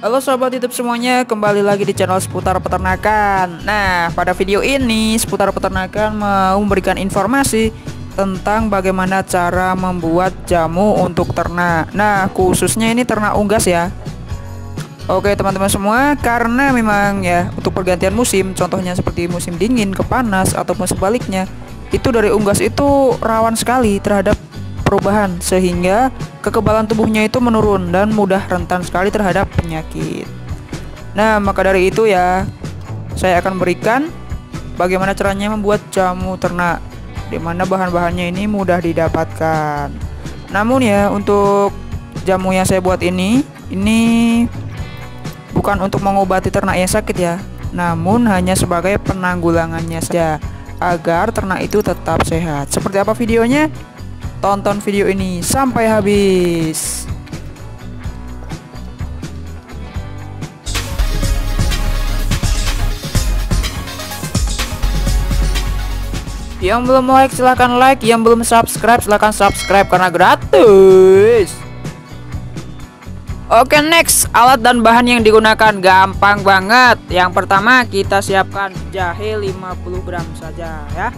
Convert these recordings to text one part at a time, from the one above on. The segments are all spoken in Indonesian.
Halo sobat YouTube semuanya, kembali lagi di channel seputar peternakan. Nah, pada video ini seputar peternakan mau memberikan informasi tentang bagaimana cara membuat jamu untuk ternak. Nah, khususnya ini ternak unggas ya. Oke teman-teman semua, karena memang ya untuk pergantian musim, contohnya seperti musim dingin ke panas ataupun sebaliknya, itu dari unggas itu rawan sekali terhadap perubahan, sehingga kekebalan tubuhnya itu menurun dan mudah rentan sekali terhadap penyakit. Nah, maka dari itu ya, saya akan berikan bagaimana caranya membuat jamu ternak, dimana bahan-bahannya ini mudah didapatkan. Namun ya, untuk jamu yang saya buat ini bukan untuk mengobati ternak yang sakit ya, namun hanya sebagai penanggulangannya saja agar ternak itu tetap sehat. Seperti apa videonya? Tonton video ini sampai habis. Yang belum like silahkan like, yang belum subscribe silahkan subscribe karena gratis. Oke, next, alat dan bahan yang digunakan gampang banget. Yang pertama kita siapkan jahe 50 gram saja ya.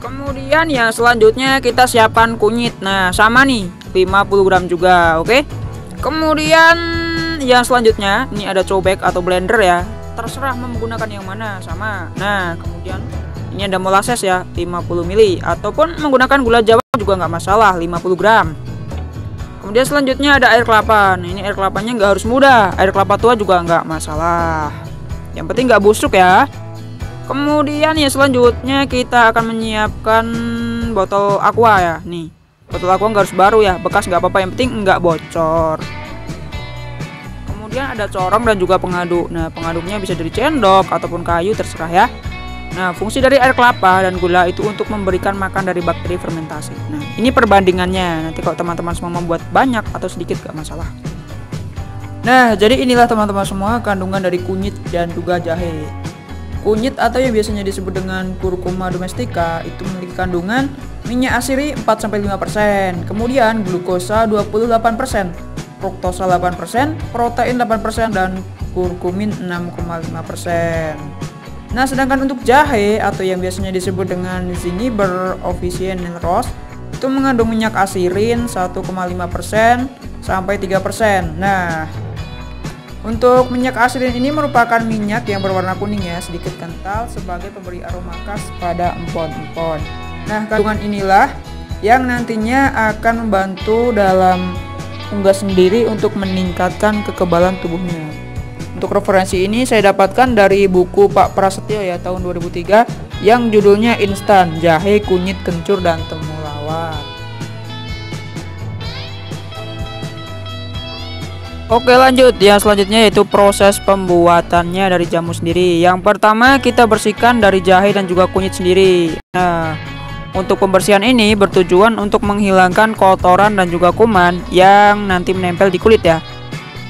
Kemudian yang selanjutnya kita siapkan kunyit. Nah, sama nih 50 gram juga, oke. Kemudian yang selanjutnya ini ada cobek atau blender ya. Terserah mau menggunakan yang mana, sama. Nah, kemudian ini ada molasses ya 50 ml ataupun menggunakan gula Jawa juga nggak masalah 50 gram. Kemudian selanjutnya ada air kelapa. Nah, ini air kelapanya nggak harus muda, air kelapa tua juga nggak masalah. Yang penting nggak busuk ya. Kemudian ya selanjutnya kita akan menyiapkan botol aqua ya. Nih, botol aqua nggak harus baru ya, bekas nggak apa-apa, yang penting nggak bocor. Kemudian ada corong dan juga pengaduk. Nah, pengaduknya bisa dari sendok ataupun kayu, terserah ya. Nah, fungsi dari air kelapa dan gula itu untuk memberikan makan dari bakteri fermentasi. Nah, ini perbandingannya. Nanti kalau teman-teman semua membuat banyak atau sedikit gak masalah. Nah, jadi inilah teman-teman semua kandungan dari kunyit dan juga jahe. Kunyit atau yang biasanya disebut dengan Curcuma domestica itu memiliki kandungan minyak asiri 4-5%, kemudian glukosa 28%, fruktosa 8%, protein 8%, dan kurkumin 6,5%. Nah, sedangkan untuk jahe atau yang biasanya disebut dengan Zingiber officinalis itu mengandung minyak asirin 1,5% sampai 3%. Nah, untuk minyak asirin ini merupakan minyak yang berwarna kuning ya, sedikit kental sebagai pemberi aroma khas pada empon-empon. Nah, kandungan inilah yang nantinya akan membantu dalam unggas sendiri untuk meningkatkan kekebalan tubuhnya. Untuk referensi ini saya dapatkan dari buku Pak Prasetyo ya tahun 2003 yang judulnya Instan Jahe, Kunyit, Kencur, dan Temulawak. Oke, lanjut. Yang selanjutnya yaitu proses pembuatannya dari jamu sendiri. Yang pertama kita bersihkan dari jahe dan juga kunyit sendiri. Nah, untuk pembersihan ini bertujuan untuk menghilangkan kotoran dan juga kuman yang nanti menempel di kulit ya.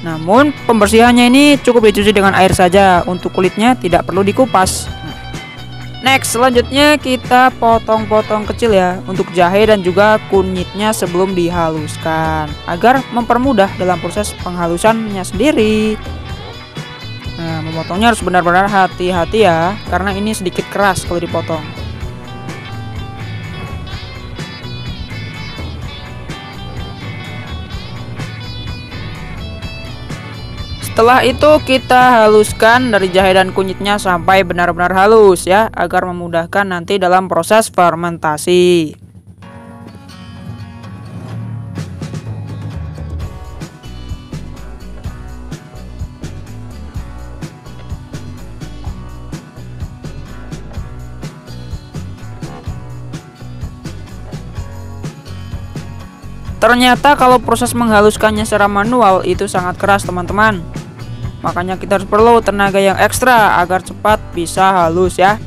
Namun pembersihannya ini cukup dicuci dengan air saja. Untuk kulitnya tidak perlu dikupas. Next, selanjutnya kita potong-potong kecil ya untuk jahe dan juga kunyitnya sebelum dihaluskan agar mempermudah dalam proses penghalusannya sendiri. Nah, memotongnya harus benar-benar hati-hati ya, karena ini sedikit keras kalau dipotong. Setelah itu kita haluskan dari jahe dan kunyitnya sampai benar-benar halus ya, agar memudahkan nanti dalam proses fermentasi. Ternyata kalau proses menghaluskannya secara manual itu sangat keras teman-teman. Makanya kita harus perlu tenaga yang ekstra agar cepat bisa halus ya.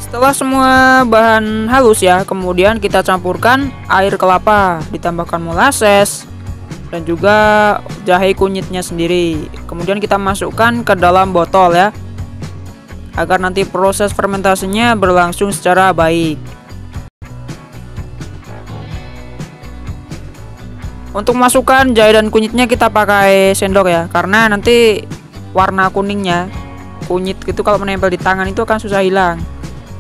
Setelah semua bahan halus ya, kemudian kita campurkan air kelapa, ditambahkan molasses, dan juga jahe kunyitnya sendiri. Kemudian kita masukkan ke dalam botol ya, agar nanti proses fermentasinya berlangsung secara baik. Untuk masukkan jahe dan kunyitnya kita pakai sendok ya, karena nanti warna kuningnya, kunyit itu kalau menempel di tangan itu akan susah hilang.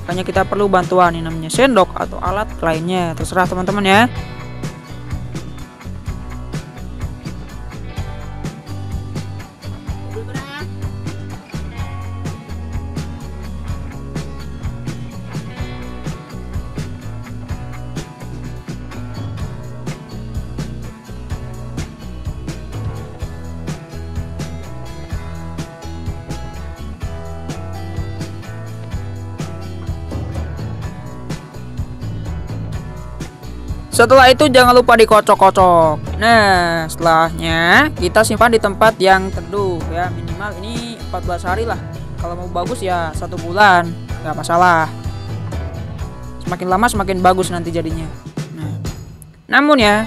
Makanya kita perlu bantuan, ini namanya sendok atau alat lainnya, terserah teman-teman ya. Setelah itu jangan lupa dikocok-kocok. Nah, setelahnya kita simpan di tempat yang teduh ya, minimal ini 14 hari lah. Kalau mau bagus ya 1 bulan, nggak masalah. Semakin lama semakin bagus nanti jadinya. Nah, namun ya,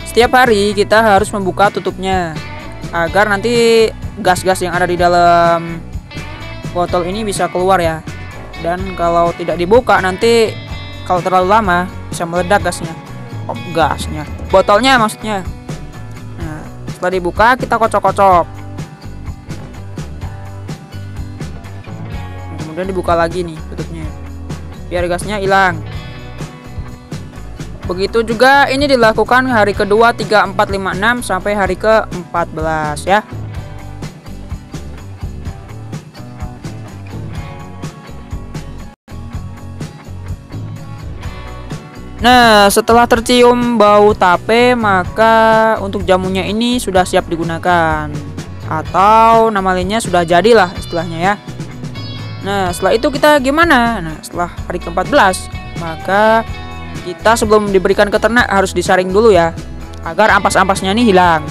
setiap hari kita harus membuka tutupnya agar nanti gas-gas yang ada di dalam botol ini bisa keluar ya. Dan kalau tidak dibuka nanti kalau terlalu lama bisa meledak gasnya. Gasnya, botolnya maksudnya. Nah, setelah dibuka kita kocok-kocok. Kemudian dibuka lagi nih tutupnya, biar gasnya hilang. Begitu juga ini dilakukan hari kedua, 3, 4, 5, 6 sampai hari ke-14 ya. Nah, setelah tercium bau tape, maka untuk jamunya ini sudah siap digunakan, atau nama lainnya sudah jadilah istilahnya ya. Nah, setelah itu kita gimana? Nah, setelah hari ke-14, maka kita sebelum diberikan ke ternak harus disaring dulu ya, agar ampas-ampasnya ini hilang.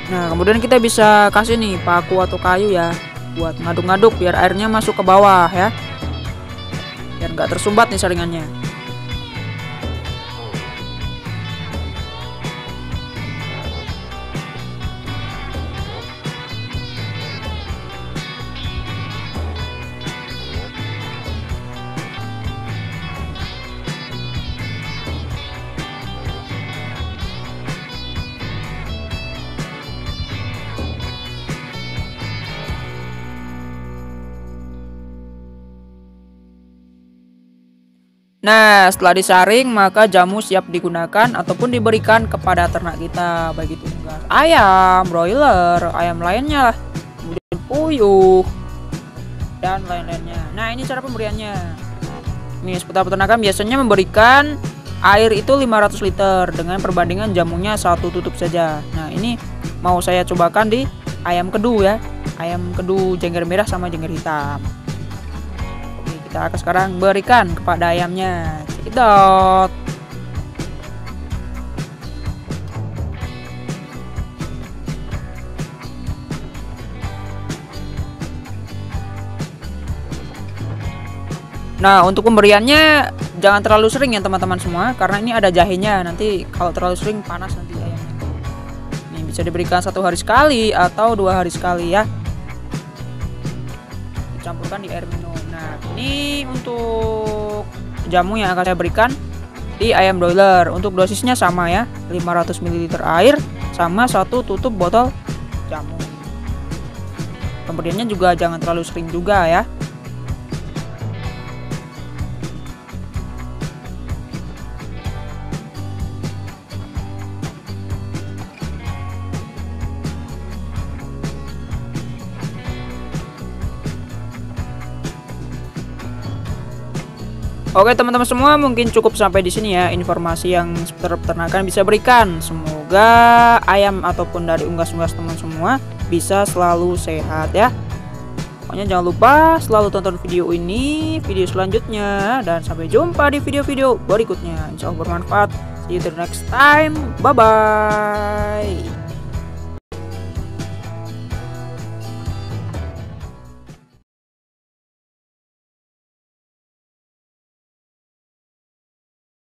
Nah, kemudian kita bisa kasih nih paku atau kayu ya, buat ngaduk-ngaduk biar airnya masuk ke bawah ya, biar nggak tersumbat nih saringannya. Nah, setelah disaring maka jamu siap digunakan ataupun diberikan kepada ternak kita, baik itu unggas ayam, broiler, ayam lainnya lah, kemudian puyuh dan lain-lainnya. Nah, ini cara pemberiannya. Nih, seputar peternakan biasanya memberikan air itu 500 liter dengan perbandingan jamunya 1 tutup saja. Nah, ini mau saya cobakan di ayam kedu ya, ayam kedu jengger merah sama jengger hitam. Kita akan sekarang berikan kepada ayamnya. Cekidot. Nah, untuk pemberiannya jangan terlalu sering ya teman-teman semua, karena ini ada jahenya. Nanti kalau terlalu sering panas nanti ayamnya. Ini bisa diberikan 1 hari sekali atau 2 hari sekali ya. Dicampurkan di air minum. Nah, ini untuk jamu yang akan saya berikan di ayam broiler. Untuk dosisnya sama ya, 500 ml air sama 1 tutup botol jamu. Pemberiannya juga jangan terlalu sering juga ya. Oke teman-teman semua, mungkin cukup sampai di sini ya informasi yang seputar peternakan bisa berikan. Semoga ayam ataupun dari unggas-unggas teman semua bisa selalu sehat ya. Pokoknya jangan lupa selalu tonton video ini, video selanjutnya, dan sampai jumpa di video-video berikutnya. Insya Allah bermanfaat. See you the next time. Bye bye.